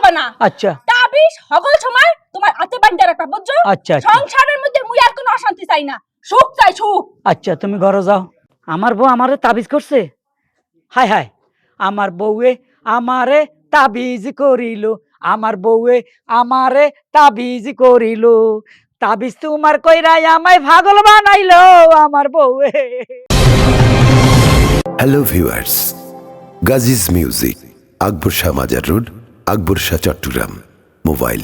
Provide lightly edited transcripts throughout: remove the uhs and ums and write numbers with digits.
খুলবা না। আচ্ছা তাবিজ সকল সময় তোমার হাতে বাঁধা রাখবা, বুঝছো? আচ্ছা সংসারের মধ্যে মুই আর কোনো অশান্তি চাই না, সুখ চাই সুখ। আচ্ছা তুমি ঘরে যাও। আমার বউ আমারে তাবিজ করছে। হায় হায়, আমার বউয়ে আমারে তাবিজ করিল, আমার বউয়ে আমারে তাবিজ করিল, তাবিজ তোমার কইরাই আমায় পাগল বানাইলো আমার বউয়ে। হ্যালো ভিউয়ার্স, গাজিজ মিউজিক, আকবর শাহ মাজার রোড, আকবর শাহ, চট্টগ্রাম। মোবাইল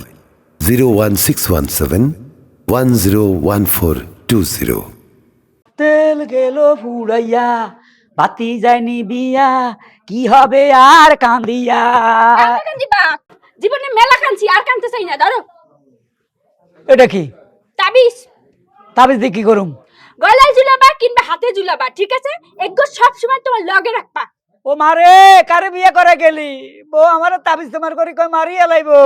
01617101420। তেল গেল ফুড়াইয়া, বাতি যায়নি বিয়া, কি হবে আর কান্দিয়া। জীবনে মেলা কাঁদছি, আর কাঁদতে চাই না। ধরো এটা কি তাবিজ। তাবিজ দিয়ে কি করুম? গলায় ঝুলাবা কিংবা হাতে ঝুলাবা, ঠিক আছে? এগুলো সব সময় তোমার লগে রাখবা। ও মারে, কারে বিয়ে করে গেলি? বউ আমার তাবিজ তোমার করি কই মারি এলাইবো।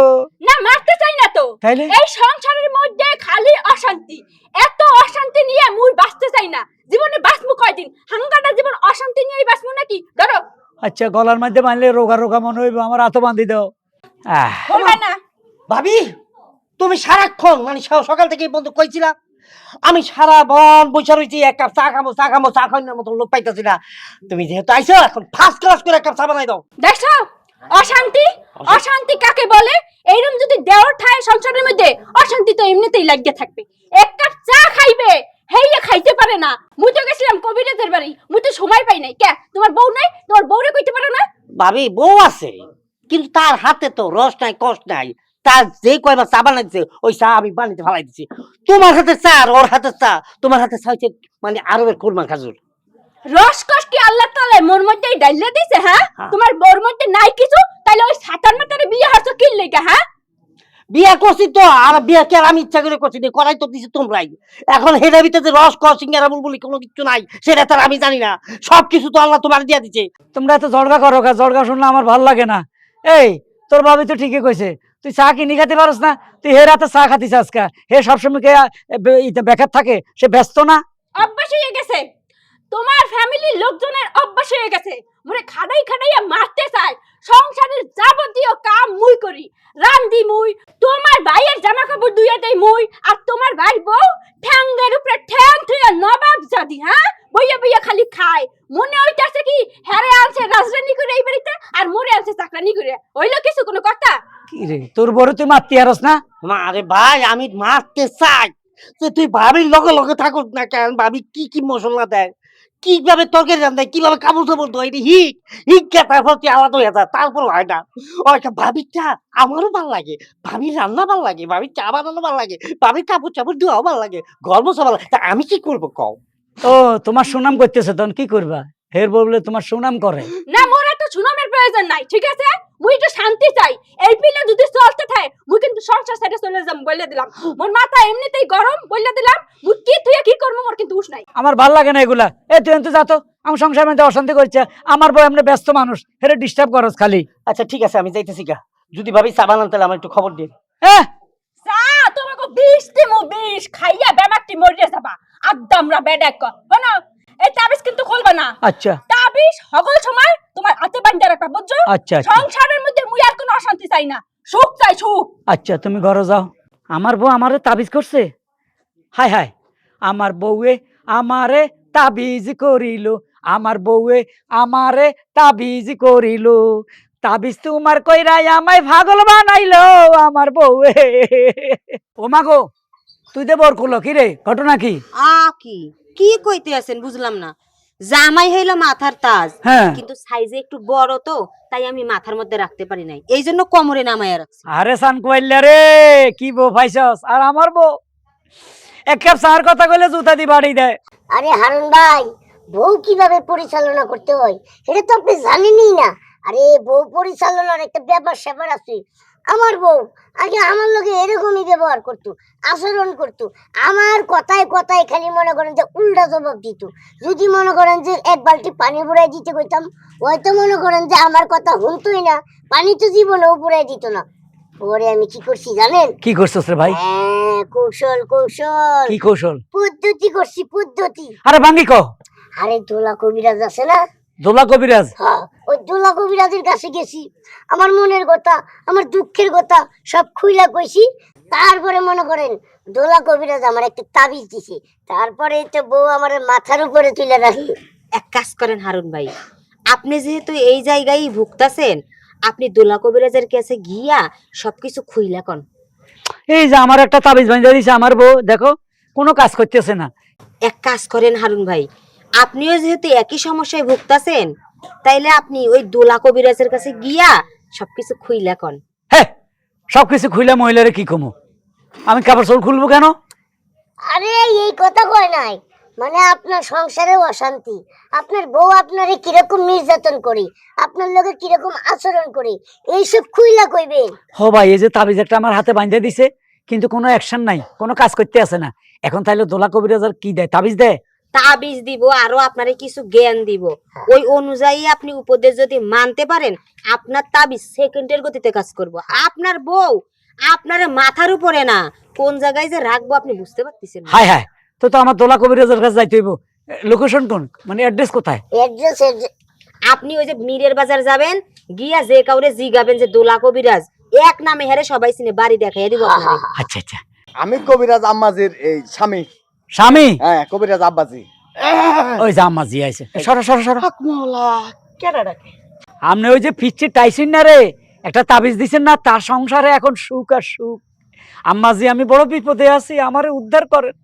না, মারতে চাই না তো। তাইলে এই সংসারের মধ্যে খালি অশান্তি, এত অশান্তি নিয়ে মুই বাঁচতে চাই না। জীবনে বাঁচবো কয়দিন? হাঙ্গাটা জীবন অশান্তি নিয়েই বাঁচবো নাকি? ধরো। আচ্ছা, গলার মধ্যে বাঁধলে রোগা রোগা মনে হইব, আমার হাতও বাঁধি দাও। বলবা না? ভাবি, তুমি সারাক্ষণ মানে সকাল থেকে বন্ধু কইছিলা আমি সারা বন বসে রয়েছি, এক কাপ চা খাবো চা খাবো, চা খাওয়ানোর মতো লোক পাইতেছি না। তুমি যেহেতু আইছো, এখন ফার্স্ট ক্লাস করে এক কাপ চা বানাই দাও। দেখছো অশান্তি? অশান্তি কাকে বলে? এইরকম যদি দেওয়ার ঠায় সংসারের মধ্যে অশান্তি তো এমনিতেই লাগিয়ে থাকবে। এক কাপ চা খাইবে, হেইয়া খাইতে পারে না। মুই তো গেছিলাম কবিরাজের বাড়ি, মুই তো সময় পাই নাই। কে তোমার বউ নাই? তোমার বউরে কইতে পারো না? ভাবি, বউ আছে কিন্তু তার হাতে তো রস নাই, কষ্ট নাই। তার যে কয়বার চা বানাইছে ওই চা আমি বানিতে ফালাই দিছি। তোমার হাতে চা আর ওর হাতে চা, তোমার হাতে চা হচ্ছে মানে আরবের কোরমা খাজুর। রসকস কি আল্লাহ তাআলা মোর মধ্যেই ডাইলা দিছে? হ্যাঁ, তোমার বউর মধ্যে নাই কিছু, তাইলে ওই সাতার মাতারে বিয়ে হচ্ছে কি লাগা? হ্যাঁ, বিয়া করছি তো, আর বিয়া কে আমি ইচ্ছা করে করছি, করাই তো দিছি তোমরাই। এখন হেডের ভিতরে যে রস সিঙ্গারা বলি কোনো কিছু নাই, সেটা তার আমি জানি না। সবকিছু তো আল্লাহ তোমার দিয়া দিছে। তোমরা এত জড়গা করো, জড়গা শুনলে আমার ভালো লাগে না। এই তোর ভাবি তো ঠিকই কইছে, তুই চা কিনে খাতে পারস না? তুই হে রাতে চা খাতিস আজকা, হে সবসময় বেকার থাকে, সে ব্যস্ত না? অভ্যাস হয়ে গেছে, তোমার ফ্যামিলির লোকজনের অভ্যাস হয়ে গেছে। মোরে খাড়াই খাড়াইয়া মারতে চায়। সংসারের যাবতীয় কাম মুই করি, রান্দি মুই, তোমার ভাইয়ের জামা কাপড় ধুইয়া দেই মুই, আর তোমার ভাই বউ ঠ্যাঙ্গের উপরে ঠ্যাং থুইয়া নবাব জাদি। হ্যাঁ, বইয়া বইয়া খালি খায়। মনে হইতাছে কি হ্যারে আনছে রাজরানি করে এই বাড়িতে, আর মোরে আনছে চাকরানি করে। হইলো কিছু কোনো কথা? কি রে, তোর বড় তুই মারতে হারস না? আরে ভাই, আমি মারতে চাই যে তুই ভাবির লগে লগে থাকুস না কেন? ভাবি কি কি মশলা দেয়, কিভাবে তরকারি রান্না, কিভাবে কাপড় চাপড় ধোয়, হিটটা তারপর তুই আলাদা হয়ে যা, তারপর হয় না। ওইটা ভাবির চা আমারও ভাল লাগে, ভাবির রান্না ভাল লাগে, ভাবির চা বানানো ভাল লাগে, ভাবির কাপড় চাপড় ধোয়াও ভাল লাগে, ঘর মোছা ভাল লাগে। তা আমি কি করবো কও? ও তোমার সুনাম করতেছে, তখন কি করবা? হের বললে তোমার সুনাম করে না, মোর এত সুনামের প্রয়োজন নাই, ঠিক আছে? মুই একটু শান্তি চাই। এই পিলে যদি চলতে থাকে মুই কিন্তু সংসার ছেড়ে চলে যাম, বলে দিলাম। মোর মাথা এমনিতেই গরম, বলে দিলাম। মুই কি তুই কি করবো, মোর কিন্তু হুশ নাই। আমার ভাল লাগে না এগুলা। এ তুই এত যাতো, আমি সংসার মধ্যে অশান্তি করছে। আমার বউ এমনি ব্যস্ত মানুষ, হেরে ডিস্টার্ব করস খালি। আচ্ছা ঠিক আছে, আমি যাইতেছি গা। যদি ভাবি চা বানান তাহলে আমার একটু খবর দিন। হ্যাঁ, চা তোমাকে বিষ দিমু, বিষ খাইয়া বেমারটি মরিয়া যাবা। আদ্দামরা বেডাক শোনো, এই তাবিজ কিন্তু খুলবা না। আচ্ছা তাবিজ সকল সময় তোমার হাতে বাঁধা রাখবা, বুঝছো? আচ্ছা সংসারের মধ্যে মুই আর কোনো অশান্তি চাই না, সুখ চাই সুখ। আচ্ছা তুমি ঘরে যাও। আমার বউ আমারে তাবিজ করছে। হায় হায়, আমার বউয়ে আমারে তাবিজ করিল, আমার বউয়ে আমারে তাবিজ করিল, তাবিজ তোমার কইরাই আমায় পাগল বানাইলো আমার বউয়ে। ও মাগো, তুই দে বর খুলো। কি রে, ঘটনা কি? কি কি কইতে আছেন বুঝলাম না। জামাই হইলো মাথার তাজ, কিন্তু সাইজে একটু বড় তো, তাই আমি মাথার মধ্যে রাখতে পারি নাই, এই জন্য কোমরে নামাইয়া রাখছি। আরে সান কইলা রে, কি বউ পাইছস? আর আমার বউ এক কাপ চার কথা কইলে জুতা দি বাড়ি দেয়। আরে হারুন ভাই, বউ কিভাবে পরিচালনা করতে হয় সেটা তো আপনি জানেনই না। আরে বউ পরিচালনার একটা ব্যাপার স্যাপার আছে। আমার বউ আগে আমার লগে এরকমই ব্যবহার করতো, আচরণ করতো। আমার কথায় কথায় খালি মনে করেন যে উল্টা জবাব দিত। যদি মনে করেন যে এক বালতি পানি ভরাই দিতে কইতাম, হয়তো মনে করেন যে আমার কথা শুনতোই না, পানি তো জীবনেও ভরাই দিত না। পরে আমি কি করছি জানেন? কি করছস রে ভাই? কৌশল কৌশল। কি কৌশল? পদ্ধতি করছি, পদ্ধতি। আরে ভাঙ্গি কও। আরে দোলা কবিরাজ আছে না, দোলা কবিরাজ? হ্যাঁ, ওই দোলা কবিরাজের কাছে গেছি, আমার মনের কথা, আমার দুঃখের কথা সব খুইলা কইছি। তারপরে মনে করেন দোলা কবিরাজ আমার একটা তাবিজ দিছে, তারপরে তো বউ আমার মাথার উপরে তুলে রাখি। এক কাজ করেন হারুন ভাই, আপনি যেহেতু এই জায়গায় ভুগতাছেন, আপনি দোলা কবিরাজের কাছে গিয়া সবকিছু খুইলা কন। এই যে আমার একটা তাবিজ বাঁধা দিছে আমার বউ, দেখো কোনো কাজ করতেছে না। এক কাজ করেন হারুন ভাই, আপনিও যেহেতু একই সমস্যায় ভুগতাছেন, তাইলে আপনি ওই দোলা কবিরাজের কাছে গিয়া সবকিছু খুইলা কন। হ্যাঁ, সবকিছু খুইলা মহিলারে কি কমু? আমি কাপড় চোপড় খুলবো কেন? আরে এই কথা কয় নাই, মানে আপনার সংসারে অশান্তি, আপনার বউ আপনারে কিরকম নির্যাতন করি, আপনার লগে কিরকম আচরণ করি, এইসব খুইলা কইবেন। হো ভাই, এই যে তাবিজ একটা আমার হাতে বাঁধা দিছে, কিন্তু কোনো অ্যাকশন নাই, কোনো কাজ করতে আসে না। এখন তাইলে দোলা কবিরাজ আর কি দেয়? তাবিজ দেয়? তাবিজ দিব, আরো আপনারে কিছু জ্ঞান দিব। ওই অনুযায়ী আপনি উপদেশ যদি মানতে পারেন, আপনার তাবিজ সেকেন্ডের গতিতে কাজ করব। আপনার বউ আপনার মাথার উপরে না, কোন জায়গায় যে রাখবো আপনি বুঝতে পারতেছেন না। হায় হায়, তো তো আমার দোলা কবিরাজের কাছে যাইতে হইব। লোকেশন কোন, মানে অ্যাড্রেস কোথায়? অ্যাড্রেস আপনি ওই যে মীরের বাজার যাবেন, গিয়া যে কাউরে জিগাবেন যে দোলা কবিরাজ, এক নামে হেরে সবাই চিনে, বাড়ি দেখাইয়া দিব আপনারে। আচ্ছা আচ্ছা। আমি কবিরাজ আম্মাজির এই স্বামী। স্বামী? হ্যাঁ, কবিরাজ আব্বাজি। ওই যে আম্মা জি আইছে, সরো সরো সরো। আপনি ওই যে পিচ্ছি টাইসিন না রে, একটা তাবিজ দিছেন না, তার সংসারে এখন সুখ আর সুখ। আম্মাজি আমি বড় বিপদে আছি, আমারে উদ্ধার করেন।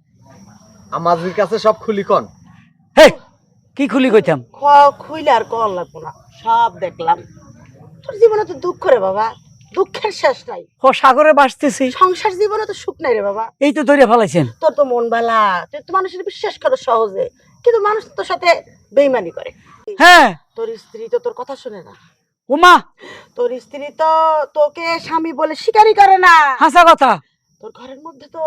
আম্মাজির কাছে সব খুলি কন। হে, কি খুলি কইতাম? খুইলে আর কল লাগবো না, সব দেখলাম। তোর জীবনে তো দুঃখ রে বাবা, দুঃখের শেষ নাই। ও সাগরে বাসতেছি, সংসার জীবনে তো সুখ নাই রে বাবা। এই তো ধরে ফেলাইছেন। তোর তো মন বালা, তুই তো মানুষের বিশ্বাস করো সহজে, কিন্তু মানুষ তোর সাথে বেইমানি করে। হ্যাঁ। তোর স্ত্রী তো তোর কথা শুনে না, উমা, তোর স্ত্রী তো তোকে স্বামী বলে স্বীকারই করে না। হাসা কথা। তোর ঘরের মধ্যে তো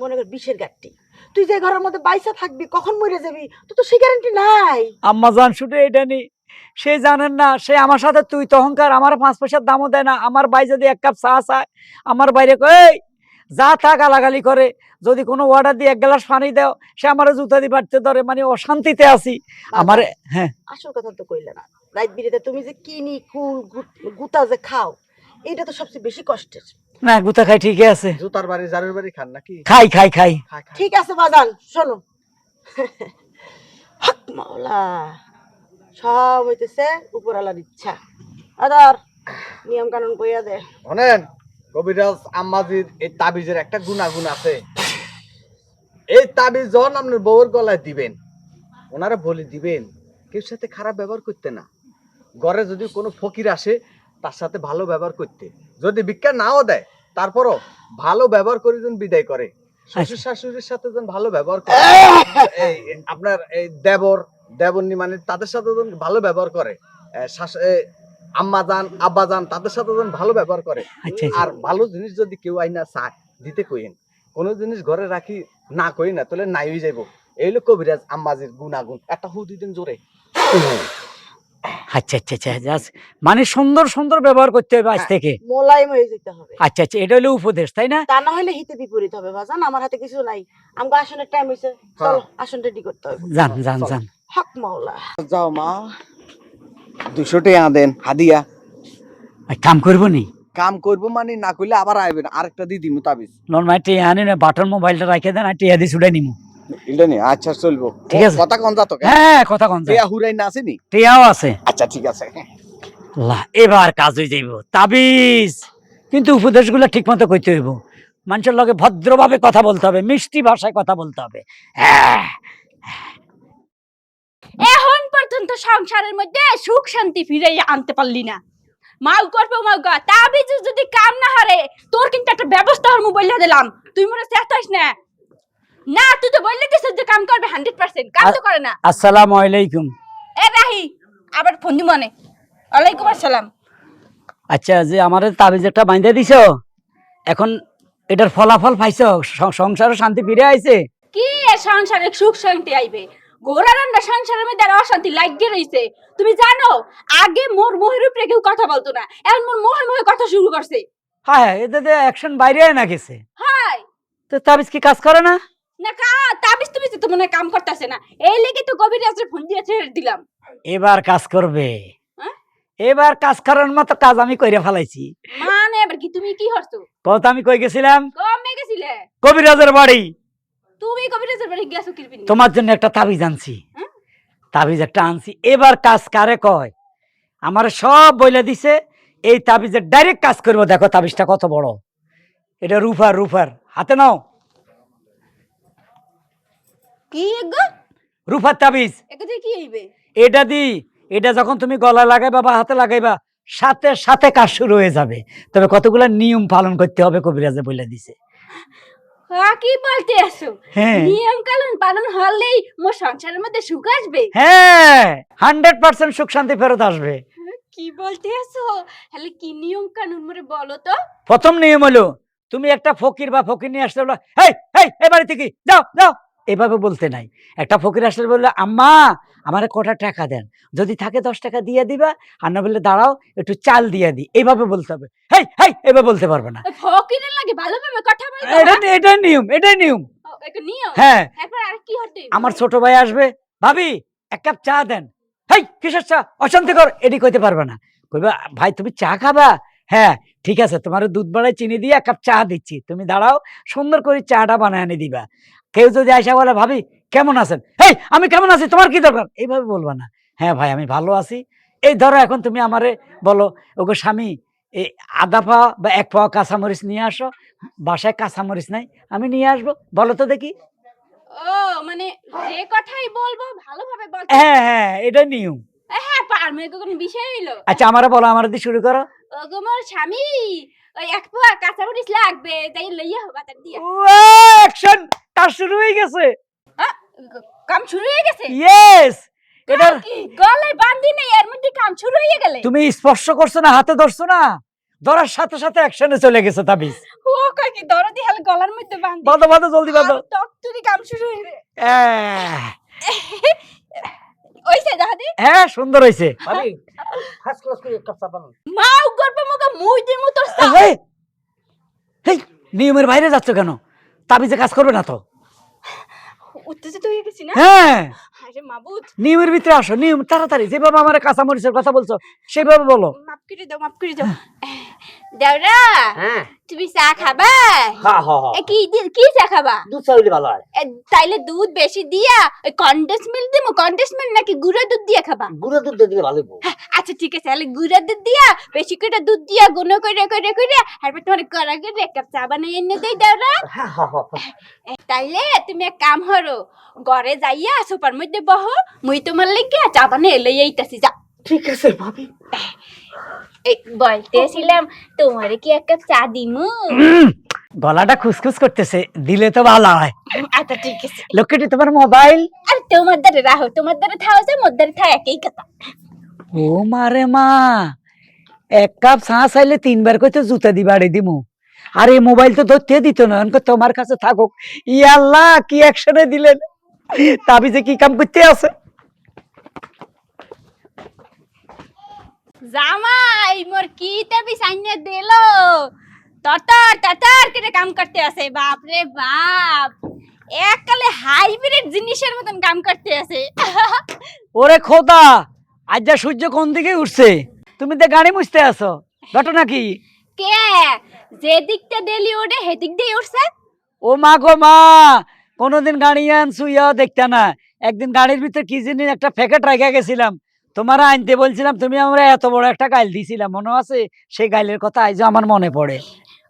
মনে কর বিষের গাঠটি, তুই যে ঘরের মধ্যে বাইসা থাকবি, কখন মরে যাবি তোর তো সে গ্যারান্টি নাই। আম্মা জান শুধু এটা নি, সে জানেন না, সে আমার সাথে তুই তো অহংকার, আমার 5 পয়সার দামও দেয় না। আমার ভাই যদি 1 কাপ চা চায়, আমার বাইরে কই যা তা গালাগালি করে। যদি কোনো অর্ডার দিয়ে 1 গ্লাস পানি দাও, সে আমার জুতা দিয়ে বাড়তে ধরে, মানে অশান্তিতে আছি আমার। হ্যাঁ, আসল কথা তো কইলে না, রাত বিরেতে তুমি যে কিনি কুল গুতা যে খাও, এটা তো সবচেয়ে বেশি কষ্টের। না গুতা খাই, ঠিকই আছে। জুতার বাড়ি জারের বাড়ি খান নাকি? খাই খাই খাই। ঠিক আছে বাজান, শোনো। হক মাওলা, সব হইতেছে উপরওয়ালার ইচ্ছা। আদার নিয়ম কানুন কইয়া দে। শোনেন, কবিরাজ আম্মাজির এই তাবিজের একটা গুণাগুণ আছে। এই তাবিজ যখন আপনার বউয়ের গলায় দিবেন, ওনারা বলে দিবেন কেউ সাথে খারাপ ব্যবহার করতে না। ঘরে যদি কোনো ফকির আসে, তার সাথে ভালো ব্যবহার করতে। যদি ভিক্ষা নাও দেয়, তারপরও ভালো ব্যবহার করে যেন বিদায় করে। শ্বশুর শাশুড়ির সাথে যেন ভালো ব্যবহার করে। এই আপনার এই দেবরনি মানে তাদের সাথে যেন ভালো ব্যবহার করে। আম্মাজান আব্বাজান তাদের সাথে যেন ভালো ব্যবহার করে। আর ভালো জিনিস যদি কেউ আইনা চায় দিতে কইেন, কোনো জিনিস ঘরে রাখি না কই না, তাহলে নাই হয়ে যাইব। এই হলো কবিরাজ আম্মাজির গুণাগুণ। একটা হু দিতেন জোরে। আচ্ছা আচ্ছা আচ্ছা, জাস্ট মানে সুন্দর সুন্দর ব্যবহার করতে হবে আজ থেকে। মোলায়েম হয়ে যেতে হবে। আচ্ছা আচ্ছা, এটা হলো উপদেশ, তাই না? তা না হলে হিতে বিপরীত হবে বাজান। আমার হাতে কিছু নাই, আমাকে আসনের টাইম হইছে, চল আসন রেডি করতে হবে। যান যান যান। হক মাওলা। যাও মা, 200 টাকা দেন হাদিয়া। কাম করবো নি? কাম করবো মানে না করলে আবার আইবেন, আরেকটা দিয়ে দিমু তাবিজ। নন মাই টিয়া আনি না, বাটন মোবাইলটা রাখে দেন, আর টিয়া দিয়ে ছুড়ে নিমু। এটা নি আচ্ছা চলবো। ঠিক আছে। কথা কোন যাতো? হ্যাঁ, কথা কোন টিয়া হুরাই না আসেনি? টিয়াও আছে। আচ্ছা ঠিক আছে। এবার কাজ হয়ে যাইব। তাবিজ কিন্তু উপদেশগুলো ঠিক মতো কইতে হইব। মানুষের লগে ভদ্রভাবে কথা বলতে হবে, মিষ্টি ভাষায় কথা বলতে হবে। এখন পর্যন্ত সংসারের মধ্যে সুখ শান্তি ফিরাইয়া আনতে পারলি না। মাউ করবো মাউ গা, তাবিজ যদি কাম না হারে, তোর কিন্তু একটা ব্যবস্থা হরমু বইলা দিলাম। তুই মনে চেষ্টাইস না। না, তুই তো বললে দিছিস যে কাম করবে 100%, কাম তো করে না। আসসালামু আলাইকুম। এ রাহি, আবার ফোন দি মনে। ওয়ালাইকুম আসসালাম। আচ্ছা, যে আমাদের তাবিজ একটা বাঁধে দিছো, এখন এটার ফলাফল পাইছো? সংসারে শান্তি ফিরে আইছে? কি সংসারে সুখ শান্তি আইবে? ঘোড়া রান্না সংসারের মধ্যে আর অশান্তি লাগিয়ে রইছে। তুমি জানো, আগে মোর মোহের উপরে কেউ কথা বলতো না, এখন মোর মোহে মোহে কথা শুরু করছে। হ্যাঁ, এতে অ্যাকশন বাইরে না গেছে। হাই, তো তাবিজ কি কাজ করে না? না তাবিজ তুমি তো মনে কাম করতেছে না, এই লেগে তো কবিরাজের ফোন দিয়ে ছেড়ে দিলাম। এবার কাজ করবে। হ্যাঁ? এবার কাজ করার মতো কাজ আমি কইরা ফেলাইছি। মানে এবার কি তুমি কি করছো? কত আমি কই গেছিলাম? কমে গেছিলে? কবিরাজের বাড়ি। তুমি কবিরাজের বাড়ি গেছো কিরপিনি? তোমার জন্য একটা তাবিজ আনছি। হ্যাঁ? তাবিজ একটা আনছি। এবার কাজ কারে কয়? আমার সব বইলে দিছে। এই তাবিজের ডাইরেক্ট কাজ করবো। দেখো তাবিজটা কত বড়। এটা রুফার রুফার। হাতে নাও। কি গো? রুফার তাবিজ। এটাতে কি হইবে? এটা এটা যখন তুমি গলায় লাগাইবা বা হাতে লাগাইবা সাথে সাথে কাজ শুরু হয়ে যাবে। তবে কতগুলা নিয়ম পালন করতে হবে কবিরাজে বলে দিছে। হ্যাঁ, কি বলতে আসো? হ্যাঁ নিয়ম কানুন পালন হলেই মোর সংসারের মধ্যে সুখ আসবে? হ্যাঁ 100% সুখ শান্তি ফেরত আসবে। কি বলতে আসো? তাহলে কি নিয়ম কানুন মোরে বলো তো? প্রথম নিয়ম হলো তুমি একটা ফকির বা ফকির নিয়ে আসলে বলো, হেই হেই এ বাড়ি থেকে যাও যাও, এভাবে বলতে নাই। একটা ফকির আসলে বললো, আম্মা আমারে কটা টাকা দেন, যদি থাকে 10 টাকা দিয়ে দিবা, আর না বললে দাঁড়াও একটু চাল দিয়ে দি, এইভাবে বলতে হবে। হেই হেই এভাবে বলতে পারবে না। ওই ফকিরের লাগে ভালোভাবে কথা বলবো? এটাই নিয়ম, এটাই নিয়ম। ও, একটা নিয়ম। হ্যাঁ এরপর আর কি হতে হইবে? আমার ছোট ভাই আসবে, ভাবি 1 কাপ চা দেন। হেই কিসের চা, অশান্তিকর, এটি কইতে পারবে না। কইবা ভাই তুমি চা খাবা? হ্যাঁ ঠিক আছে, তোমার দুধ বাড়ায় চিনি দিয়ে 1 কাপ চা দিচ্ছি, তুমি দাঁড়াও সুন্দর করে চাটা বানায় এনে দিবা। কেউ যদি আইসা বলে ভাবি কেমন আছেন, হেই আমি কেমন আছি, তোমার কি দরকার, এইভাবে বলবা না। হ্যাঁ ভাই আমি ভালো আছি। এই ধরো এখন তুমি আমারে বলো, ওগো স্বামী এই আধা পাওয়া বা 1 পাওয়া কাঁচামরিচ নিয়ে আসো, বাসায় কাঁচামরিচ নাই, আমি নিয়ে আসবো, বলো তো দেখি। ও মানে যে কথাই বলবো ভালোভাবে বলতে। হ্যাঁ হ্যাঁ এটা নিয়ম। হ্যাঁ, পারমে কোন বিষয় হইলো? আচ্ছা আমারে বলো, আমার দিয়ে শুরু করো। ওগো মোর স্বামী, ওই 1 পোয়া কাঁচামরিচ লাগবে, তাই লইয়া হবে বাজার দিয়া। অ্যাকশন, কাজ শুরু হয়ে গেছে। হ্যাঁ, কাম শুরু হয়ে গেছে? ইয়েস, এটা কি গলায় বান্ধি নাই, এর মধ্যে কাম শুরু হয়ে গেলে? তুমি স্পর্শ করছো না, হাতে ধরছো না, ধরার সাথে সাথে অ্যাকশনে চলে গেছে তাবিজ। ও কই কি দরদি হাল গলার মধ্যে বান্ধি। বাঁধো বাঁধো জলদি বাঁধো। তত্তুরি কাম শুরু হইবে। আহ, ওইছে দাদি হ্যাঁ সুন্দর হয়েছে। ভাবি ফার্স্ট ক্লাস করে 1 কাপ চা বানান। মাও গর্ব মুখে মুই দিমু তোর সা। হেই নিয়মের বাইরে যাচ্ছ কেন? তাবিজে কাজ করবে না তো? উত্তেজিত হয়ে গেছি না? হ্যাঁ আরে মাবুদ, নিয়মের ভিতরে আসো, নিয়ম তাড়াতাড়ি, যেভাবে আমার কাঁচামরিচের কথা বলছো সেভাবে বলো। মাফ করে দাও, মাফ করে দাও। দেওরা, হ্যাঁ তুমি চা খাবা? হ্যাঁ হ্যাঁ এ কি চা খাবা? দুধ চা হইলে ভালো হয়। তাইলে দুধ বেশি দিয়া ওই কন্ডেন্স মিল্ক দিমু, কন্ডেন্স মিল্ক নাকি গুঁড়া দুধ দিয়া খাবা? গুঁড়ো দুধ দিয়ে দিলে ভালো হইব। আচ্ছা ঠিক আছে, তাহলে গুঁড়া দুধ দিয়া বেশি করে দুধ দিয়া গুণ করে তারপর তোমার কড়া করে 1 কাপ চা বানাই এনে দেই দেওরা। হ্যাঁ হ্যাঁ হ্যাঁ তাইলে তুমি এক কাম করো, ঘরে যাইয়া সোফার মধ্যে বহো, মুই তোমার লাগি চা বানিয়ে লই আইতাছি। যা। ঠিক আছে ভাবি। এই বলতেছিলাম তোমারে কি 1 কাপ চা দিমু? গলাটা খুসখুস করতেছে, দিলে তো ভালো হয়। আচ্ছা ঠিক আছে। লক্ষ্মীটি তোমার মোবাইল। আর তোমার দ্বারে রাহো, তোমার দ্বারে থাও যে মোর দ্বারে থাও, একই কথা। ও মারে মা, 1 কাপ চা চাইলে 3 বার কইতো জুতা দি বাড়ি দিমু। আর এই মোবাইল তো ধরতে দিত না, অনক তোমার কাছে থাকুক। ই আল্লাহ কি অ্যাকশনে দিলেন, তাবিজে কি কাম করতে আছে। জামাই মোর কি তাবি সাইনে দিলো, তরতর করে কাম করতে আছে। বাপ রে বাপ, এককালে হাইব্রিড জিনিসের মতন কাম করতে আছে। ওরে খোদা, আজ যা সূর্য কোন দিকে উঠছে, তুমি তো গাড়ি মুছতে আছো, ঘটনা কি? কে যে দিকটা দেলি ওডে হেদিক দিয়ে উঠছে? ও মা গো মা, কোনদিন গাড়ি আনছু ইয়া দেখতে না, একদিন গাড়ির ভিতরে কি জিনিস একটা প্যাকেট রেখে গেছিলাম, তোমার আনতে বলছিলাম, তুমি আমরা এত বড় একটা গাইল দিছিলাম, মনে আছে? সেই গাইলের কথা আইজ আমার মনে পড়ে।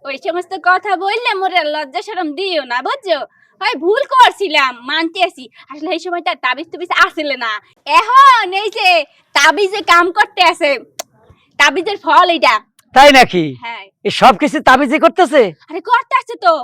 ওই সমস্ত কথা বললে মোরে লজ্জা শরম দিও না, বুঝছো? হয় ভুল করছিলাম, মানতে আসি, আসলে এই সময় তার তাবিজ তুবিজ আসলে না। এখন এই যে তাবিজে কাম করতে আছে, তাবিজের ফল এটা। তাই নাকি? হ্যাঁ, এই সব কিছু তাবিজে করতেছে? আরে করতে আছে তো।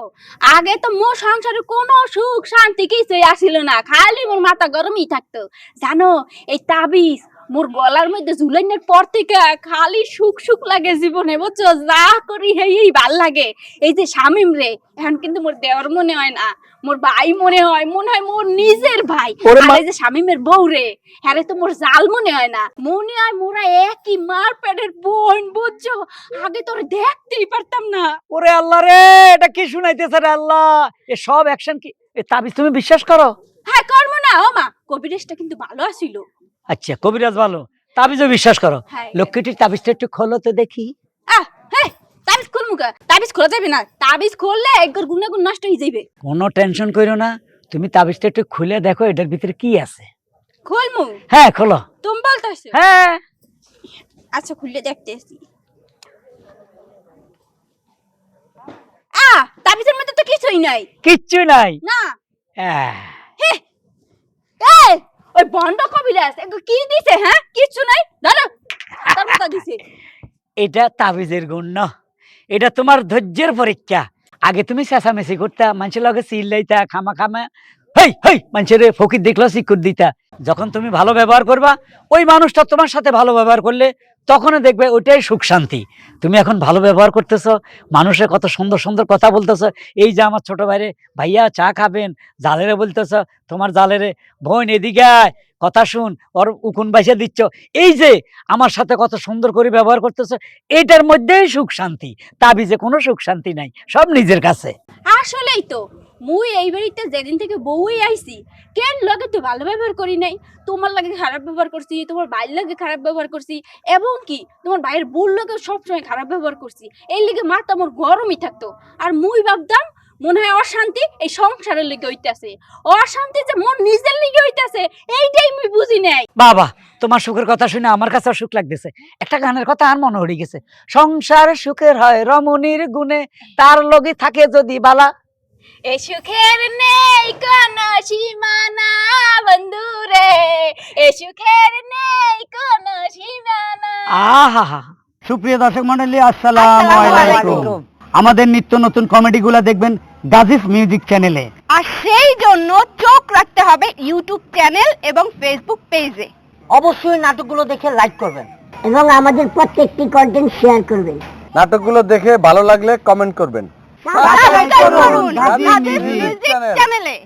আগে তো মোর সংসারে কোনো সুখ শান্তি কিছুই আসিল না, খালি মোর মাথা গরমই থাকতো। জানো এই তাবিজ মোর গলার মধ্যে ঝুলাইনের পর থেকে খালি সুখ সুখ লাগে জীবনে, বুঝছো? যা করি এই ভাল লাগে। এই যে শামিম রে, এখন কিন্তু মোর দেওয়ার মনে হয় না, মোর ভাই মনে হয় মোর নিজের ভাই। ওরে আর মা- এই যে শামিমের বউ রে, হ্যাঁ তো মোর জাল মনে হয় না, মনে হয় মোরা একই মার পেটের বোন, বুঝছো? আগে তোর দেখতেই পারতাম না। ওরে আল্লাহ রে, এটা কি শুনাইতেছে রে আল্লাহ, এ সব অ্যাকশন কি? এ তাবিজ তুমি বিশ্বাস করো? হ্যাঁ কর্ম না ও মা, কবিরেশটা কিন্তু ভালো আসিল। আচ্ছা কবিরাজ ভালো, তাবিজও বিশ্বাস করো। হ্যাঁ। লক্ষ্মীটির তাবিজটা একটু খোলো তো দেখি। হ্যাঁ তাবিজ খুল মুখা, তাবিজ খোলা যাবে না, তাবিজ খুললে একবার গুণাগুণ নষ্ট হয়ে যাবে। কোনো টেনশন করো না, তুমি তাবিজটা একটু খুলে দেখো এটার ভিতরে কি আছে। খোল মু, হ্যাঁ খোলো। তুমি বলতেছো? হ্যাঁ আচ্ছা খুললে দেখতেছি। তাবিজের মধ্যে তো কিছুই নাই। কিচ্ছু নাই। না আহ, হে এই ওই বন্ড কবিরাজ এগো কি দিছে? হ্যাঁ কিচ্ছু নাই, ধরো তার মতো দিছে। এটা তাবিজের গুণ না, এটা তোমার ধৈর্যের পরীক্ষা। আগে তুমি চেঁচামেচি করতা, মানুষের লগে চিল্লাইতা, খামা খামা হেই হেই মানুষের ফকির দেখলো সিকুর দিতা। যখন তুমি ভালো ব্যবহার করবা, ওই মানুষটা তোমার সাথে ভালো ব্যবহার করলে তখনও দেখবে ওইটাই সুখ শান্তি। তুমি এখন ভালো ব্যবহার করতেছো, মানুষের কত সুন্দর সুন্দর কথা বলতেছো। এই যে আমার ছোট ভাইরে, ভাইয়া চা খাবেন, জালেরে বলতেছো তোমার জালেরে বোন এদিকে আয়, কথা শুন, ওর উকুন বাইসা দিচ্ছ। এই যে আমার সাথে কত সুন্দর করে ব্যবহার করতেছো, এইটার মধ্যেই সুখ শান্তি। তাবিজে কোনো সুখ শান্তি নাই, সব নিজের কাছে। আসলেই তো মুই এই বাড়িতে যেদিন থেকে বউই আইছি, কেন লগে তো ভালো ব্যবহার করি নাই। তোমার লাগে খারাপ ব্যবহার করছি, তোমার ভাইয়ের লাগে খারাপ ব্যবহার করছি, এবং কি তোমার ভাইয়ের বোন লাগে সবসময় খারাপ ব্যবহার করছি। এই লিগে মাথা আমার গরমই থাকতো। আর মুই ভাবতাম মনে হয় অশান্তি এই সংসারের লিগে হইতাছে, অশান্তি যে মন নিজের লিগে হইতাছে, এইটাই মুই বুঝি নাই। বাবা তোমার সুখের কথা শুনে আমার কাছে সুখ লাগতেছে। একটা গানের কথা আর মনে হয়ে গেছে, সংসার সুখের হয় রমণীর গুণে, তার লগে থাকে যদি বালা। এ সুখের নেই কোনো সীমানা বন্ধুরে, এ সুখের নেই কোনো সীমানা। আহা সুপ্রিয় দর্শক মন্ডলী, আসসালামু আলাইকুম। আমাদের নিত্য নতুন কমেডিগুলো দেখবেন গাজিস মিউজিক চ্যানেলে। আর সেই জন্য চোখ রাখতে হবে ইউটিউব চ্যানেল এবং ফেসবুক পেজে। অবশ্যই নাটকগুলো দেখে লাইক করবেন এবং আমাদের প্রত্যেকটি কন্টেন্ট শেয়ার করবেন। নাটকগুলো দেখে ভালো লাগলে কমেন্ট করবেন। সাবস্ক্রাইব করুন গাজী গাজী মিউজিক মিউজিক চ্যানেলে।